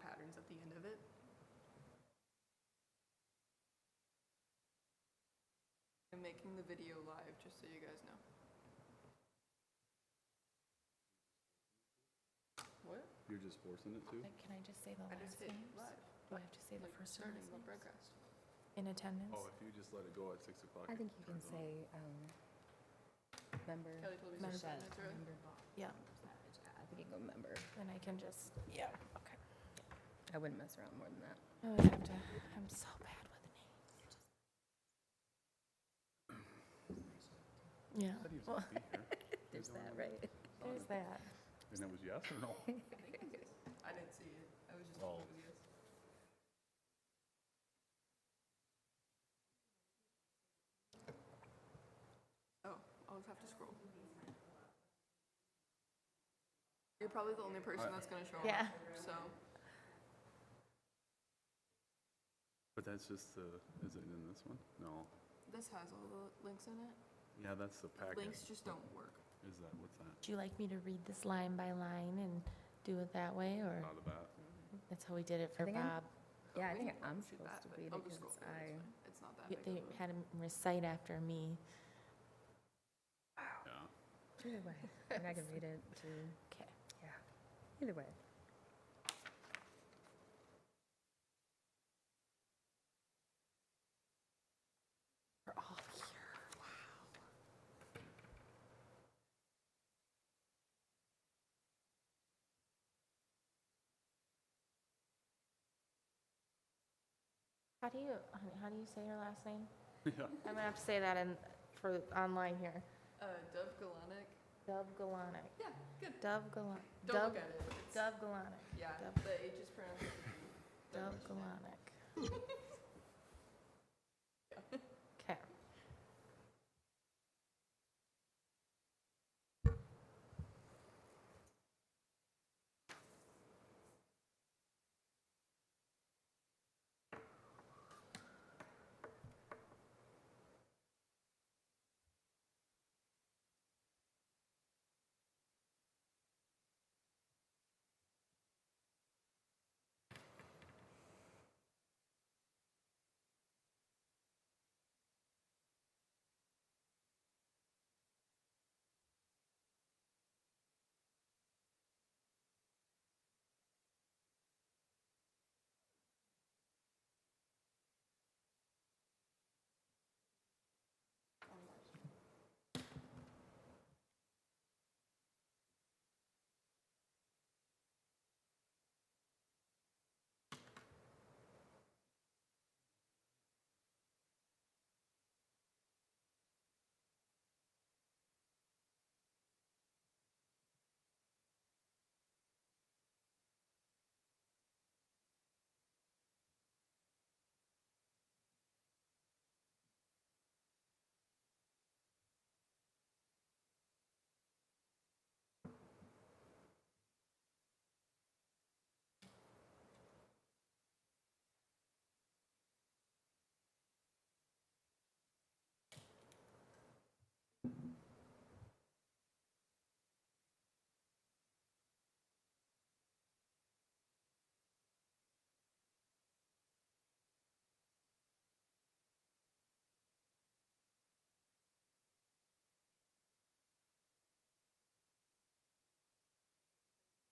patterns at the end of it. I'm making the video live, just so you guys know. What? You're just forcing it to? Can I just say the I just last hit names? live. Do I have to say the Like, first and starting last the names? broadcast. In attendance? Oh, if you just let it go at 6 o'clock. I think you can turn it on. say, member. Kelly told me Member 5 minutes early. Member Bob. Yeah, I think you can go member. then I can just, yeah, okay. I wouldn't mess around more than that. I would have to, I'm so bad with names. Yeah, I thought he was well, gonna be here. There's He's that, the only right? there's that. one. And it was yes or no? I didn't see it. I was just Oh. told it was yes. Oh, I'll just have to scroll. You're probably the only person that's gonna show Yeah. up, so. But that's just the, is it in this one? No. This has all the links in it. Yeah, that's the packet. Links just don't work. Is that, what's that? Would you like me to read this line by line and do it that way, or Out of that? that's how we did it for think I'm- Bob? Yeah, I We think can I'm shoot supposed that, to but read I'll it just because scroll through, I, it's not that Yeah, big they of a. had him recite after me. Yeah. either way, and I can read it too. Okay. Yeah, either way. We're all here. How do you, honey, how do you say your last name? Yeah. I'm gonna have to say that in, for online here. Dove Galanic. Dove Galanic. Yeah, good. Dove Galanic. Don't look at it. It's- Dove Galanic. Yeah, Dove- the H is pronounced as a G. Don't Dove question it. Galanic. Okay.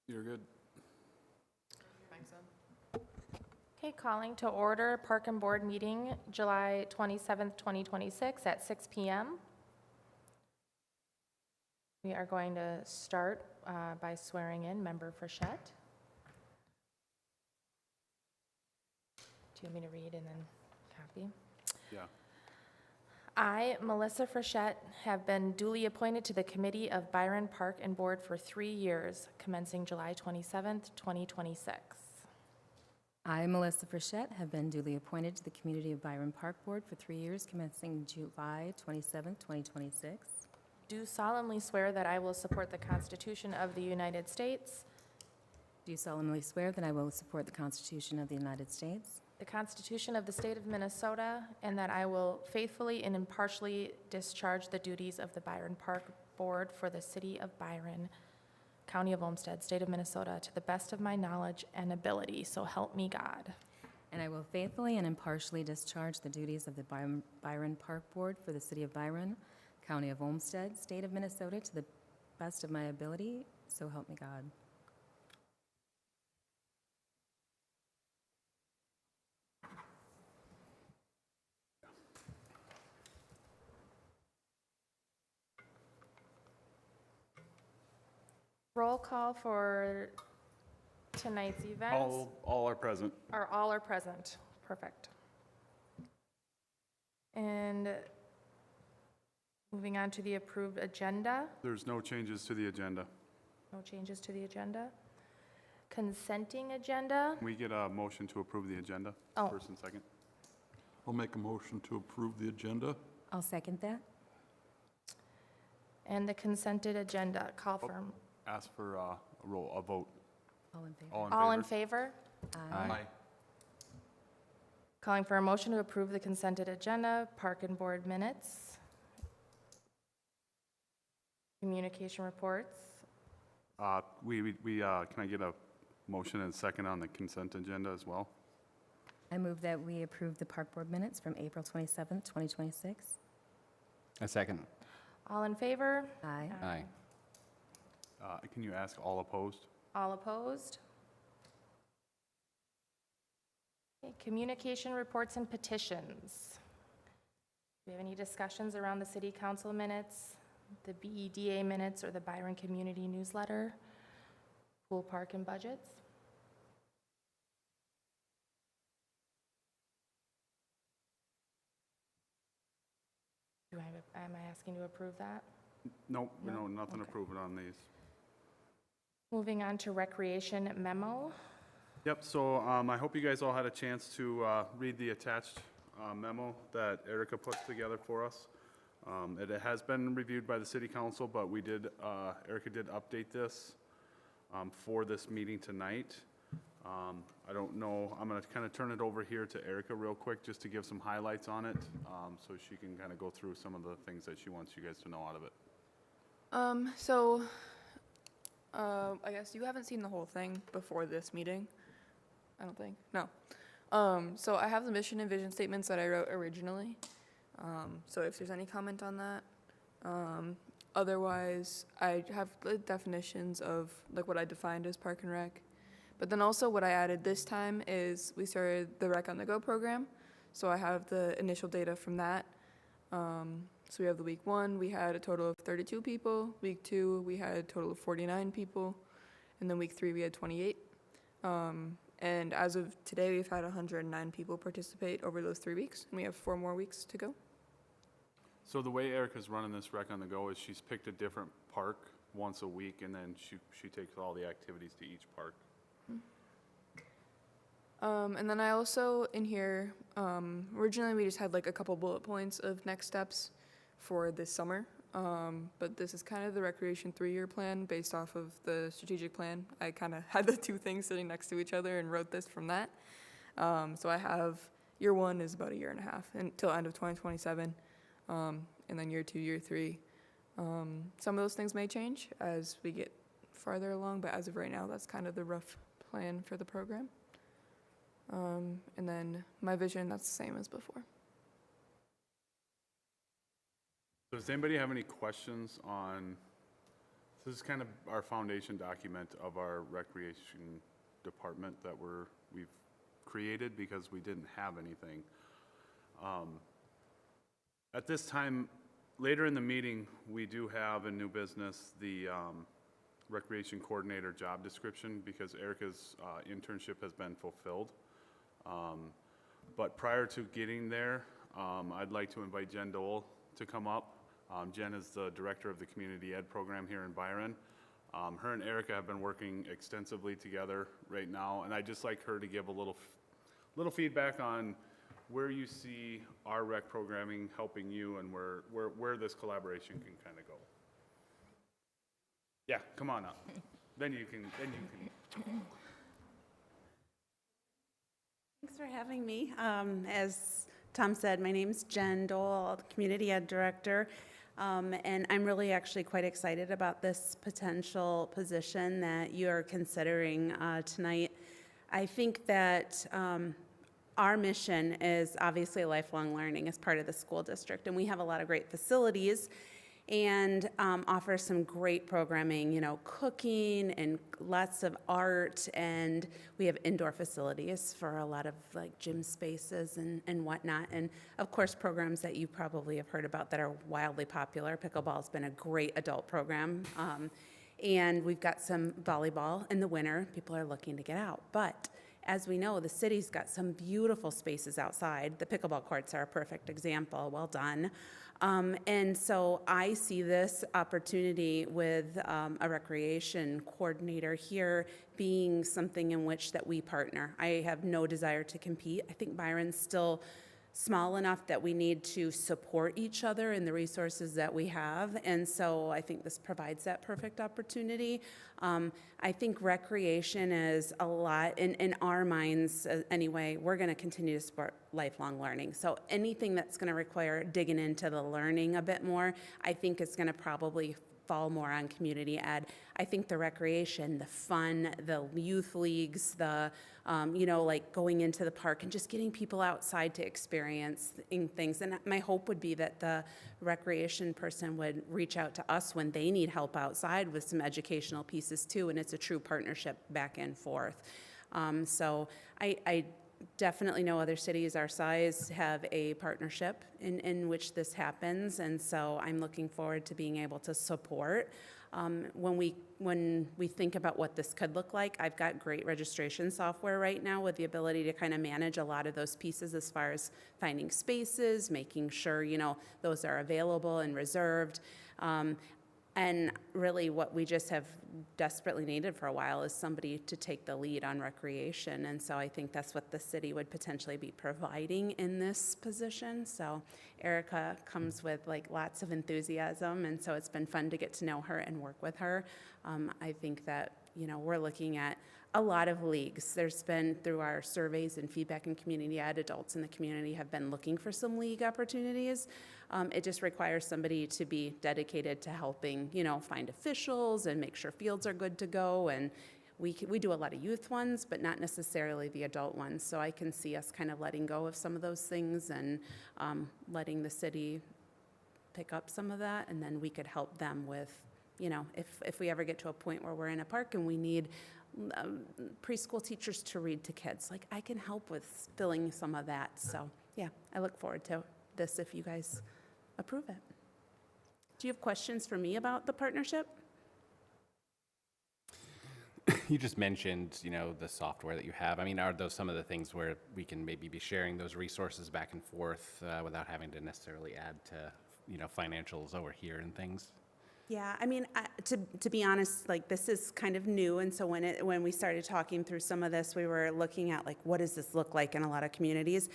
You're good. Thanks, son. Okay, calling to order Park and Board meeting, July 27th, 2026 at 6 PM. We are going to start by swearing in Member Frechette. Do you want me to read and then copy? Yeah. I, Melissa Frechette, have been duly appointed to the Committee of Byron Park and Board for 3 years, commencing July 27th, 2026. I, Melissa Frechette, have been duly appointed to the Community of Byron Park Board for 3 years, commencing July 27th, 2026. Do solemnly swear that I will support the Constitution of the United States, Do solemnly swear that I will support the Constitution of the United States, the Constitution of the State of Minnesota, and that I will faithfully and impartially discharge the duties of the Byron Park Board for the City of Byron County of Olmsted, State of Minnesota, to the best of my knowledge and ability, so help me God. And I will faithfully and impartially discharge the duties of the Byron Park Board for the City of Byron, County of Olmsted, State of Minnesota, to the best of my ability, so help me God. Roll call for tonight's events. All are present. All are present. Perfect. And moving on to the approved agenda. There's no changes to the agenda. No changes to the agenda. Consenting agenda. Can we get a motion to approve the agenda? Oh. First and second. I'll make a motion to approve the agenda. I'll second that. And the consented agenda. Call for, Ask for a vote. All in favor? all in favor? Aye. Calling for a motion to approve the consented agenda, Park and Board minutes. Communication reports. Can I get a motion and second on the consent agenda as well? I move that we approve the Park Board minutes from April 27th, 2026. A second. All in favor? Aye. Aye. Can you ask all opposed? All opposed? Okay, communication reports and petitions. Do we have any discussions around the city council minutes, the BEDA minutes, or the Byron Community Newsletter, pool, park, and budgets? Am I asking to approve that? Nope, No? nothing Okay. approved on these. Moving on to recreation memo. Yep, so I hope you guys all had a chance to read the attached memo that Erica put together for us. It has been reviewed by the city council, but Erica did update this for this meeting tonight. I don't know, I'm going to kind of turn it over here to Erica real quick just to give some highlights on it, so she can kind of go through some of the things that she wants you guys to know out of it. I guess you haven't seen the whole thing before this meeting. I don't think. No. So I have the mission and vision statements that I wrote originally. So if there's any comment on that. Otherwise, I have the definitions of like what I defined as park and rec. But then also what I added this time is we started the Rec on the Go program. So I have the initial data from that. So we have the week 1, we had a total of 32 people. Week 2, we had a total of 49 people. And then week 3, we had 28. And as of today, we've had 109 people participate over those 3 weeks. And we have 4 more weeks to go. So the way Erica's running this Rec on the Go is she's picked a different park once a week, and then she takes all the activities to each park. And then I also, in here, originally we just had like a couple bullet points of next steps for this summer. But this is kind of the recreation 3-year plan based off of the strategic plan. I kind of had the 2 things sitting next to each other and wrote this from that. So I have year 1 is about a year and a half until end of 2027. And then year 2, year 3. Some of those things may change as we get farther along, but as of right now, that's kind of the rough plan for the program. And then my vision, that's the same as before. So does anybody have any questions on, this is kind of our foundation document of our recreation department that we've created because we didn't have anything. At this time, later in the meeting, we do have in new business the recreation coordinator job description because Erica's internship has been fulfilled. But prior to getting there, I'd like to invite Jen Dole to come up. Jen is the director of the community ed program here in Byron. Her and Erica have been working extensively together right now, and I'd just like her to give a little feedback on where you see our rec programming helping you and where this collaboration can kind of go. Yeah, come on up. Then you can. Thanks for having me. As Tom said, my name's Jen Dole, Community Ed Director. And I'm really actually quite excited about this potential position that you're considering tonight. I think that our mission is obviously lifelong learning as part of the school district, and we have a lot of great facilities and offer some great programming, you know, cooking and lots of art, and we have indoor facilities for a lot of like gym spaces and whatnot, and of course programs that you probably have heard about that are wildly popular. Pickleball's been a great adult program, and we've got some volleyball in the winter. People are looking to get out, but as we know, the city's got some beautiful spaces outside. The pickleball courts are a perfect example. Well done. And so I see this opportunity with a recreation coordinator here being something in which that we partner. I have no desire to compete. I think Byron's still small enough that we need to support each other in the resources that we have. And so I think this provides that perfect opportunity. I think recreation is a lot, in our minds anyway, we're going to continue to support lifelong learning. So anything that's going to require digging into the learning a bit more, I think is going to probably fall more on community ed. I think the recreation, the fun, the youth leagues, the, like going into the park and just getting people outside to experience things. And my hope would be that the recreation person would reach out to us when they need help outside with some educational pieces too, and it's a true partnership back and forth. So I definitely know other cities our size have a partnership in which this happens, and so I'm looking forward to being able to support. When we think about what this could look like, I've got great registration software right now with the ability to kind of manage a lot of those pieces as far as finding spaces, making sure, those are available and reserved. And really what we just have desperately needed for a while is somebody to take the lead on recreation. And so I think that's what the city would potentially be providing in this position. So Erica comes with like lots of enthusiasm, and so it's been fun to get to know her and work with her. I think that, we're looking at a lot of leagues. There's been, through our surveys and feedback in community ed, adults in the community have been looking for some league opportunities. It just requires somebody to be dedicated to helping, find officials and make sure fields are good to go. And we do a lot of youth ones, but not necessarily the adult ones. So I can see us kind of letting go of some of those things and letting the city pick up some of that, and then we could help them with, if we ever get to a point where we're in a park and we need preschool teachers to read to kids, like I can help with filling some of that. So yeah, I look forward to this if you guys approve it. Do you have questions for me about the partnership? You just mentioned, the software that you have. I mean, are those some of the things where we can maybe be sharing those resources back and forth without having to necessarily add to, financials over here and things? Yeah, I mean, to be honest, like this is kind of new, and so when we started talking through some of this, we were looking at like, what does this look like in a lot of communities?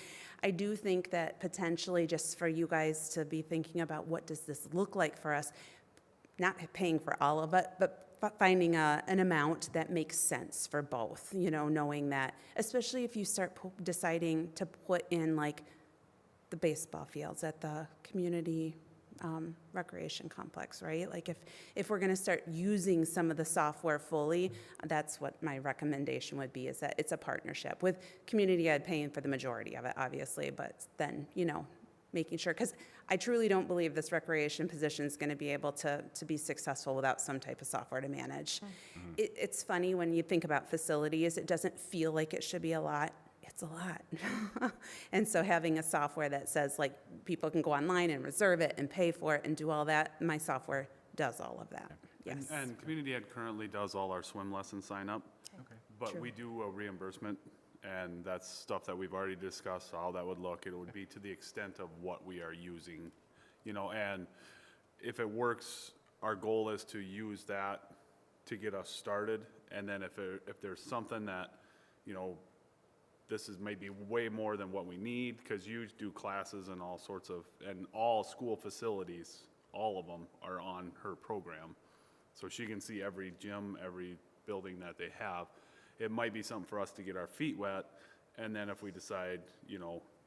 I do think that potentially just for you guys to be thinking about what does this look like for us, not paying for all of it, but finding an amount that makes sense for both, knowing that, especially if you start deciding to put in like the baseball fields at the community recreation complex, right? Like if we're going to start using some of the software fully, that's what my recommendation would be, is that it's a partnership with community ed paying for the majority of it, obviously, but then, making sure, because I truly don't believe this recreation position is going to be able to be successful without some type of software to manage. Mm-hmm. It's funny when you think about facilities, it doesn't feel like it should be a lot. It's a lot. And so having a software that says like people can go online and reserve it and pay for it and do all that, my software does all of that. Yes. And Community Ed currently does all our swim lesson sign up. Okay. But True. we do a reimbursement, and that's stuff that we've already discussed, how that would look. It would be to the extent of what we are using, and if it works, our goal is to use that to get us started. And then if there's something that, this is maybe way more than what we need, because you do classes and all sorts of, and all school facilities, all of them are on her program. So she can see every gym, every building that they have. It might be something for us to get our feet wet, and then if we decide,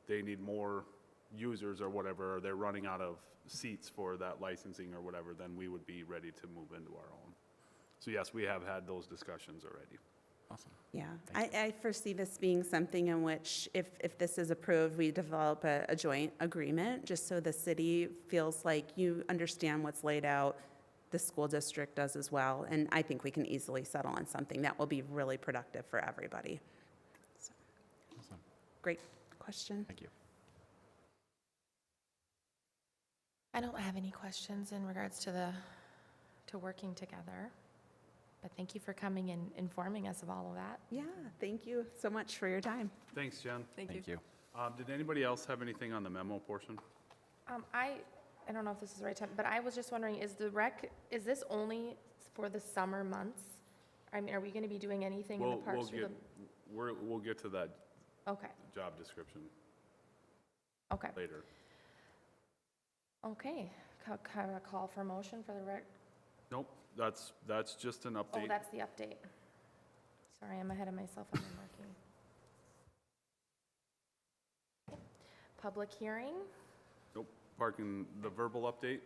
they need more users or whatever, or they're running out of seats for that licensing or whatever, then we would be ready to move into our own. So yes, we have had those discussions already. Awesome. Yeah, I foresee this being something in which, if this is approved, we develop a joint agreement, just so the city feels like you understand what's laid out, the school district does as well, and I think we can easily settle on something that will be really productive for everybody. So, Awesome. great question. Thank you. I don't have any questions in regards to working together, but thank you for coming and informing us of all of that. Yeah, thank you so much for your time. Thanks, Jen. Thank you. Thank you. Did anybody else have anything on the memo portion? I don't know if this is the right time, but I was just wondering, is this only for the summer months? I mean, are we going to be doing anything in the parks through We'll get to that Okay, job description okay, later. okay. Kind of a call for motion for the Nope, that's just an oh, update. that's the update. Sorry, I'm ahead of myself on my marking. Okay. Public hearing? Nope, parking, the verbal update.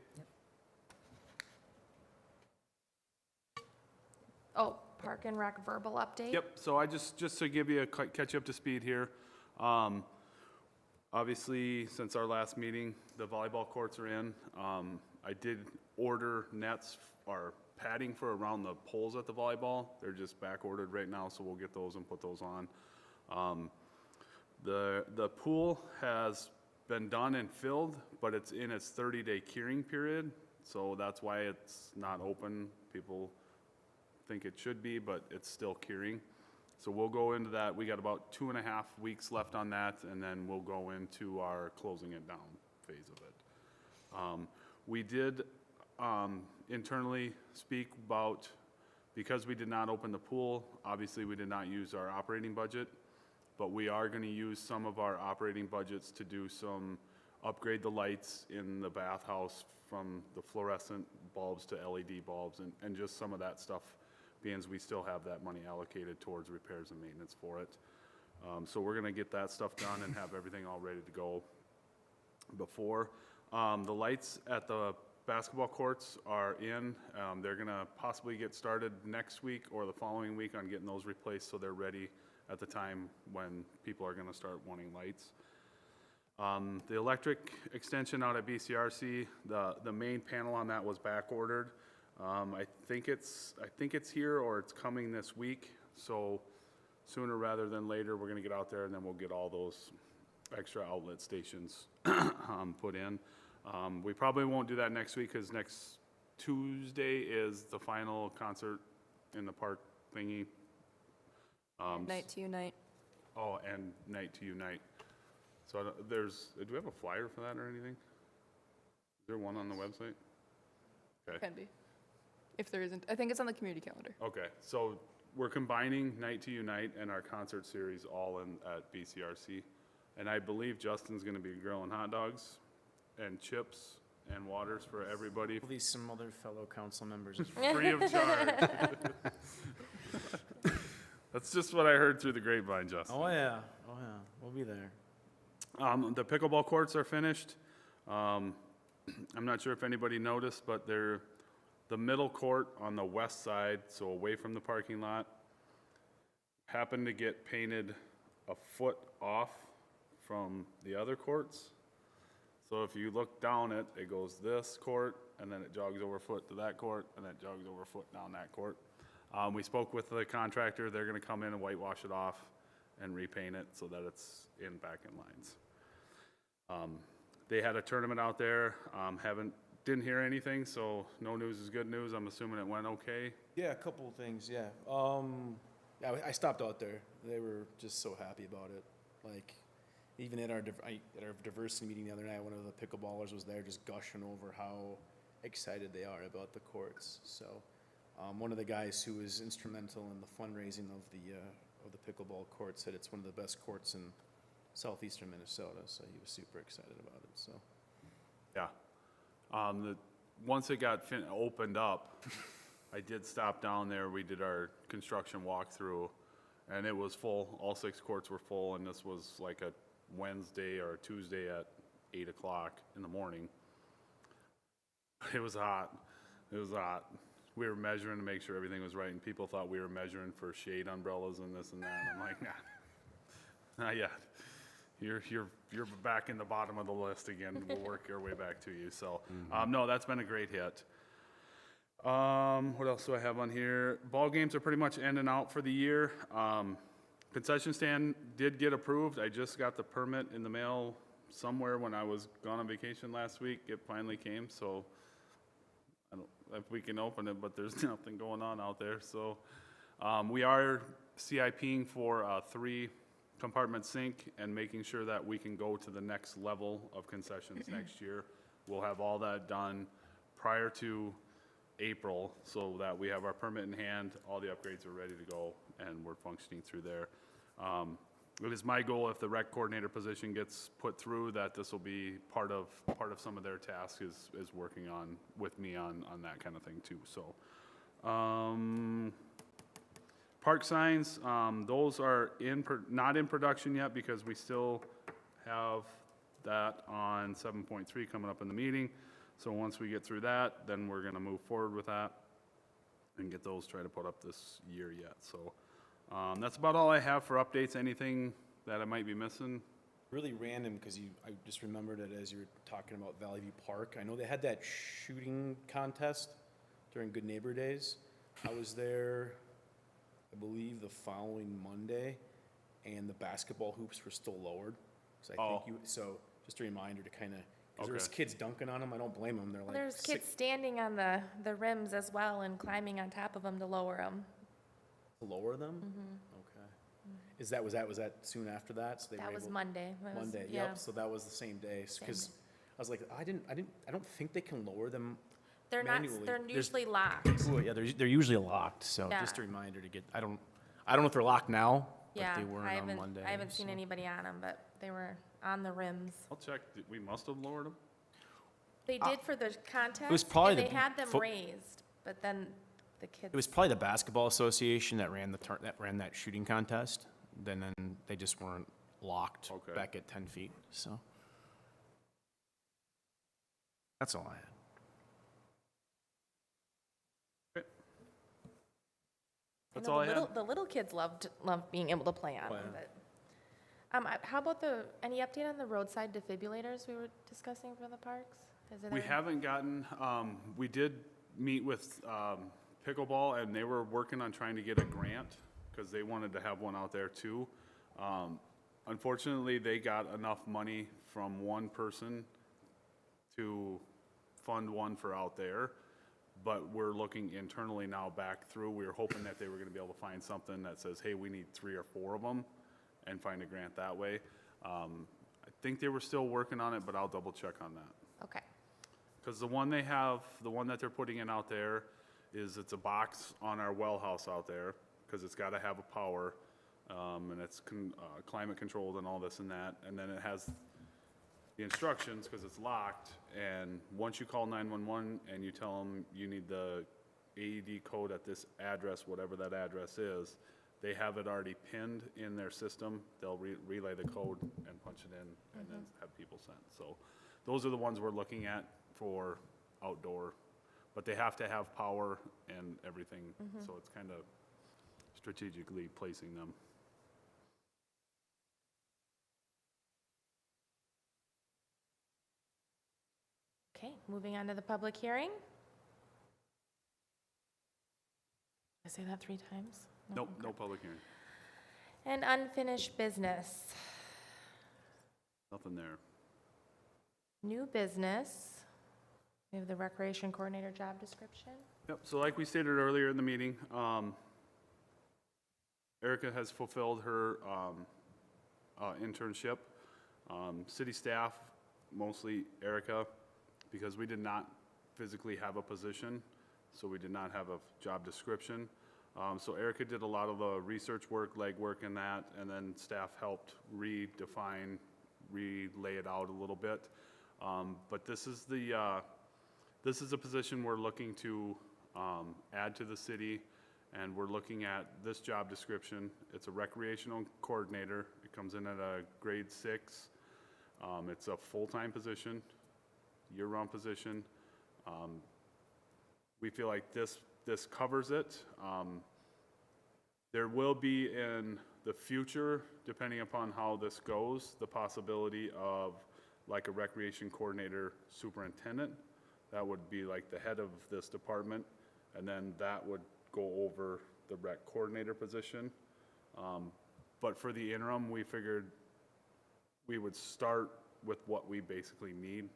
Oh, Park and Rec verbal update? Yep, so I just to give you catch you up to speed here. Obviously, since our last meeting, the volleyball courts are in. I did order nets or padding for around the poles at the volleyball. They're just back ordered right now, so we'll get those and put those on. The pool has been done and filled, but it's in its 30-day curing period, so that's why it's not open. People think it should be, but it's still curing. So we'll go into that. We got about 2.5 weeks left on that, and then we'll go into our closing it down phase of it. We did internally speak about, because we did not open the pool, obviously we did not use our operating budget, but we are going to use some of our operating budgets to do upgrade the lights in the bathhouse from the fluorescent bulbs to LED bulbs, and just some of that stuff, being as we still have that money allocated towards repairs and maintenance for it. So we're gonna get that stuff done and have everything all ready to go before. The lights at the basketball courts are in. They're gonna possibly get started next week or the following week on getting those replaced so they're ready at the time when people are gonna start wanting lights. The electric extension out at BCRC, the main panel on that was back ordered. I think it's here or it's coming this week, so sooner rather than later, we're gonna get out there and then we'll get all those extra outlet stations put in. We probably won't do that next week because next Tuesday is the final concert in the park thingy. Night to unite. Oh, and Night to Unite. So do we have a flyer for that or anything? Is there one on the website? Okay. Can be. If there isn't, I think it's on the community calendar. Okay, so we're combining Night to Unite and our concert series all in at BCRC. And I believe Justin's gonna be grilling hot dogs and chips and waters for everybody, At least some other fellow council members as well. free of charge. That's just what I heard through the grapevine, Justin. Oh, yeah, we'll be there. The pickleball courts are finished. I'm not sure if anybody noticed, but the middle court on the west side, so away from the parking lot, happened to get painted a foot off from the other courts. So if you look down it, it goes this court, and then it jogs over a foot to that court, and then it jogs over a foot down that court. We spoke with the contractor. They're gonna come in and whitewash it off and repaint it so that it's back in lines. They had a tournament out there, didn't hear anything, so no news is good news. I'm assuming it went okay. Yeah, a couple of things, yeah. Yeah, I stopped out there. They were just so happy about it. Like, even at our diversity meeting the other night, one of the pickleballers was there just gushing over how excited they are about the courts. So, one of the guys who was instrumental in the fundraising of the pickleball court said it's one of the best courts in southeastern Minnesota, so he was super excited about it, so. Yeah. Once it got opened up, I did stop down there. We did our construction walkthrough, and it was full. All 6 courts were full, and this was like a Wednesday or a Tuesday at 8 o'clock in the morning. It was hot. It was hot. We were measuring to make sure everything was right, and people thought we were measuring for shade umbrellas and this and that. And I'm like, nah, not yet. You're back in the bottom of the list again. We'll work our way back to you. So, no, that's been a great hit. What else do I have on here? Ball games are pretty much ending out for the year. Concession stand did get approved. I just got the permit in the mail somewhere when I was gone on vacation last week. It finally came, so I don't know if we can open it, but there's nothing going on out there. So we are CIPing for a 3-compartment sink and making sure that we can go to the next level of concessions next year. We'll have all that done prior to April so that we have our permit in hand, all the upgrades are ready to go, and we're functioning through there. It is my goal, if the rec coordinator position gets put through, that this will be part of some of their task is working on, with me on that kind of thing too, so. Park signs, those are not in production yet because we still have that on 7.3 coming up in the meeting. So once we get through that, then we're gonna move forward with that and get those, try to put up this year yet, so. That's about all I have for updates. Anything that I might be missing? Really random, because I just remembered it as you were talking about Valley View Park. I know they had that shooting contest during Good Neighbor Days. I was there, I believe, the following Monday, and the basketball hoops were still lowered. So I think so just a reminder to kind of, because there was kids dunking on them. I don't blame them. They're like There's kids standing on the rims as well and climbing on top of them to lower them. lower them? Okay. Was that soon after that? So they That were was able- Monday. It was- Monday, yeah. yep, so that was the same day, Same because day. I was like, I don't think they can lower them. They're not, manually. they're There's- usually locked. Ooh, yeah, they're usually locked, so Yeah. just a reminder to get, I don't know if they're locked now, but Yeah, they weren't on Monday. I haven't seen so. anybody on them, but they were on the rims. I'll check. We must have lowered them. They did for the contest, probably and the they had them fo- raised, but then the kids. It was probably the basketball association that ran that shooting contest, then they just weren't locked Okay. back at 10 feet, so. That's all I had. I That's know all I the had. little- The little kids loved being able to play on Oh, them, yeah. but. How about any update on the roadside defibrillators we were discussing for the parks? Is there? We haven't gotten, we did meet with Pickleball, and they were working on trying to get a grant, because they wanted to have one out there too. Unfortunately, they got enough money from one person to fund one for out there, but we're looking internally now back through. We were hoping that they were gonna be able to find something that says, hey, we need 3 or 4 of them, and find a grant that way. I think they were still working on it, but I'll double check on that. Okay, Because the one that they're putting in out there it's a box on our well house out there, because it's got to have a power, and it's climate controlled and all this and that, and then it has the instructions, because it's locked, and once you call 911 and you tell them you need the AED code at this address, whatever that address is, they have it already pinned in their system. They'll relay the code and punch it in, and then have people sent. So those are the ones we're looking at for outdoor, but they have to have power and everything, so it's kind of strategically placing them. okay, moving on to the public hearing. Did I say that 3 times? Nope, no public hearing, And unfinished business. nothing there. New business. We have the recreation coordinator job description. Yep, so like we stated earlier in the meeting, Erica has fulfilled her internship. City staff, mostly Erica, because we did not physically have a position, so we did not have a job description. So Erica did a lot of the research work, legwork and that, and then staff helped redefine, relay it out a little bit. But this is a position we're looking to add to the city, and we're looking at this job description. It's a recreational coordinator. It comes in at a grade 6. It's a full-time position, year-round position. We feel like this covers it. There will be in the future, depending upon how this goes, the possibility of like a recreation coordinator superintendent. That would be like the head of this department, and then that would go over the rec coordinator position. But for the interim, we figured we would start with what we basically need.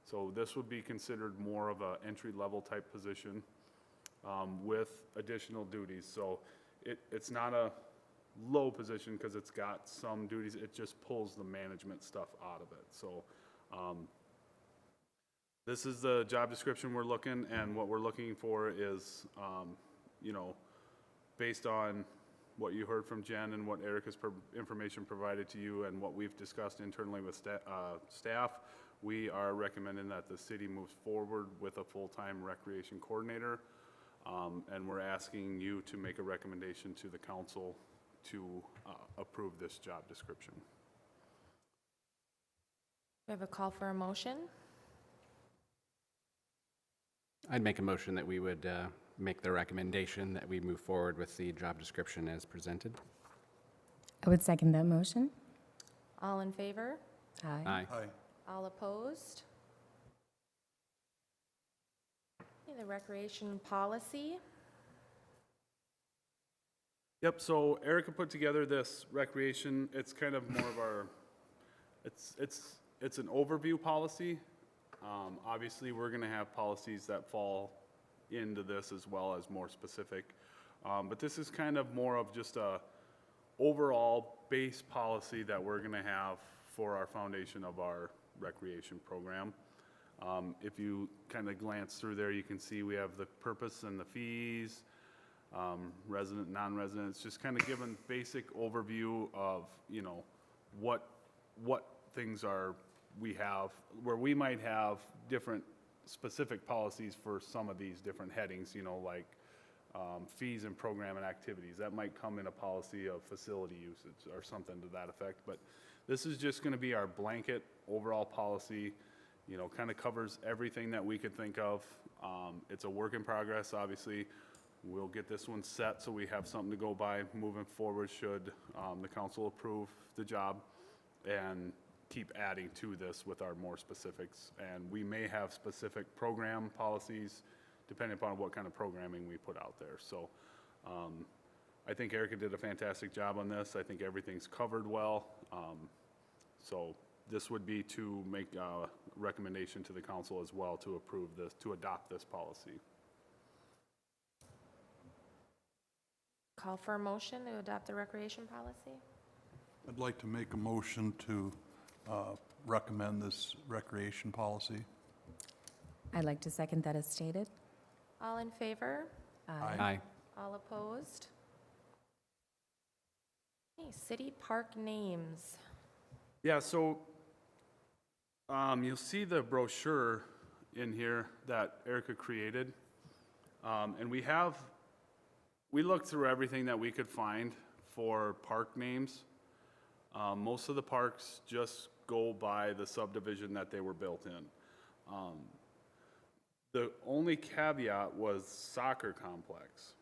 So this would be considered more of a entry-level type position with additional duties. So it's not a low position because it's got some duties. It just pulls the management stuff out of it. So this is the job description we're looking, and what we're looking for is, you know, based on what you heard from Jen and what Erica's information provided to you and what we've discussed internally with staff, we are recommending that the city moves forward with a full-time recreation coordinator. And we're asking you to make a recommendation to the council to approve this job description. We have a call for a motion. I'd make a motion that we would make the recommendation that we move forward with the job description as presented. I would second that motion. All in favor? Aye. Aye. Aye. All opposed? Okay, the recreation policy. Yep, so Erica put together this recreation, it's kind of more of our, it's an overview policy. Obviously, we're gonna have policies that fall into this as well as more specific. But this is kind of more of just a overall base policy that we're gonna have for our foundation of our recreation program. If you kind of glance through there, you can see we have the purpose and the fees, resident, non-resident. It's just kind of giving basic overview of, you know, what things are we have, where we might have different specific policies for some of these different headings, you know, like fees and program and activities. That might come in a policy of facility usage or something to that effect. But this is just going to be our blanket overall policy, you know, kind of covers everything that we could think of. It's a work in progress, obviously. We'll get this one set so we have something to go by moving forward should the council approve the job, and keep adding to this with our more specifics. And we may have specific program policies depending upon what kind of programming we put out there. So I think Erica did a fantastic job on this. I think everything's covered well. So this would be to make a recommendation to the council as well to approve this, to adopt this policy. Call for a motion to adopt the recreation policy. I'd like to make a motion to recommend this recreation policy. I'd like to second that as stated. All in favor? Aye. All opposed? Okay, city park names. Yeah, so you'll see the brochure in here that Erica created. And we looked through everything that we could find for park names. Most of the parks just go by the subdivision that they were built in. The only caveat was soccer complex.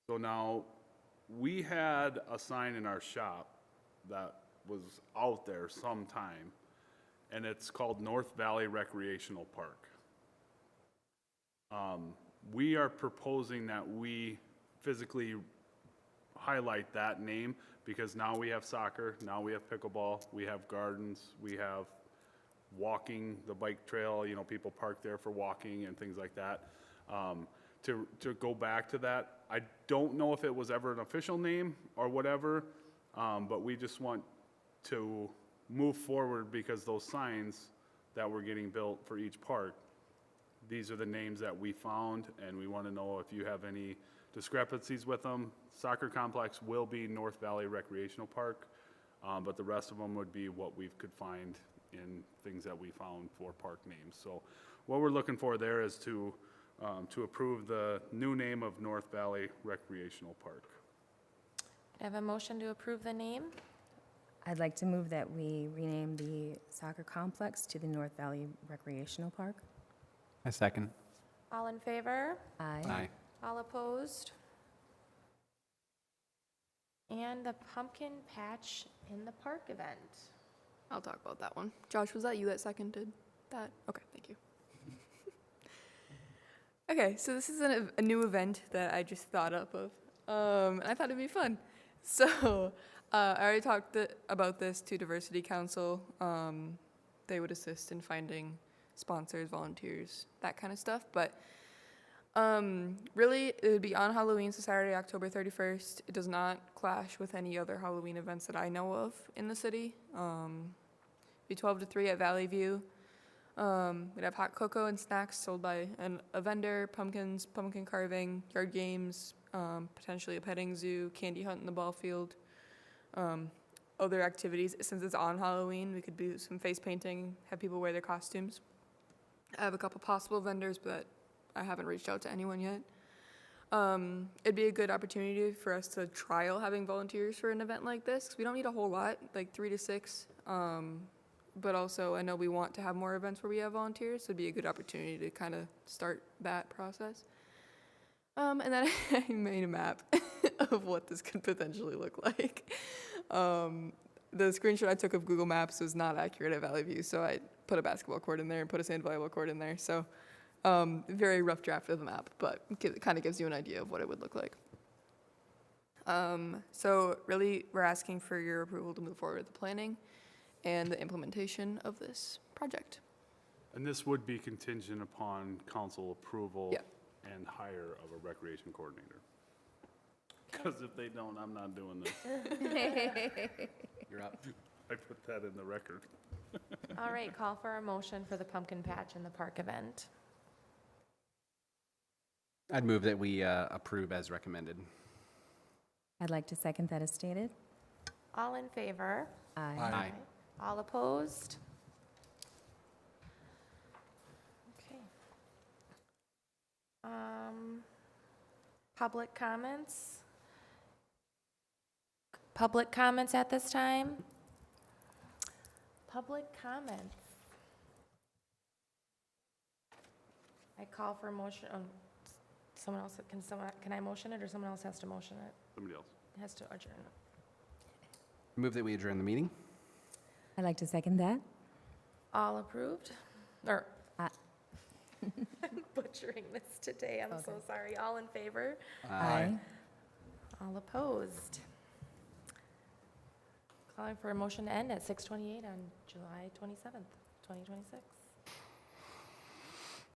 So now, we had a sign in our shop that was out there sometime, and it's called North Valley Recreational Park. We are proposing that we physically highlight that name because now we have soccer, now we have pickleball, we have gardens, we have walking, the bike trail, you know, people park there for walking and things like that. To go back to that, I don't know if it was ever an official name or whatever, but we just want to move forward because those signs that were getting built for each park, these are the names that we found, and we want to know if you have any discrepancies with them. Soccer complex will be North Valley Recreational Park, but the rest of them would be what we could find in things that we found for park names. So what we're looking for there is to approve the new name of North Valley Recreational Park. I have a motion to approve the name. I'd like to move that we rename the soccer complex to the North Valley Recreational Park. I second. All in favor? Aye. All opposed? And the pumpkin patch in the park event. I'll talk about that one. Josh, was that you that seconded that? Okay, thank you. Okay, so this is a new event that I just thought up of, and I thought it'd be fun. So I already talked about this to Diversity Council. They would assist in finding sponsors, volunteers, that kind of stuff. But really, it would be on Halloween, so Saturday, October 31st. It does not clash with any other Halloween events that I know of in the city. Be 12 to 3 at Valley View. We'd have hot cocoa and snacks sold by a vendor, pumpkins, pumpkin carving, yard games, potentially a petting zoo, candy hunt in the ball field, other activities. Since it's on Halloween, we could do some face painting, have people wear their costumes. I have a couple possible vendors, but I haven't reached out to anyone yet. It'd be a good opportunity for us to trial having volunteers for an event like this, 'cause we don't need a whole lot, like 3 to 6. But also, I know we want to have more events where we have volunteers, so it'd be a good opportunity to kind of start that process. And then I made a map of what this could potentially look like. The screenshot I took of Google Maps was not accurate at Valley View, so I put a basketball court in there and put a sand volleyball court in there. So very rough draft of the map, but it kind of gives you an idea of what it would look like. So really, we're asking for your approval to move forward with the planning and the implementation of this project. And this would be contingent upon council approval Yep. and hire of a recreation coordinator. Because if they don't, I'm not doing this. You're up. I put that in the record. All right, call for a motion for the pumpkin patch in the park event. I'd move that we approve as recommended. I'd like to second that as stated. All in favor? Aye. Aye. All opposed? Okay. Public comments? Public comments at this time? Public comments. I call for a motion, someone else, can I motion it, or someone else has to motion it? Somebody else. Has to adjourn. Move that we adjourn the meeting. I'd like to second that. All approved? Or, Aye. I'm butchering this today, I'm so sorry. All in favor? Aye. All opposed? Calling for a motion to end at 6:28 on July 27th, 2026.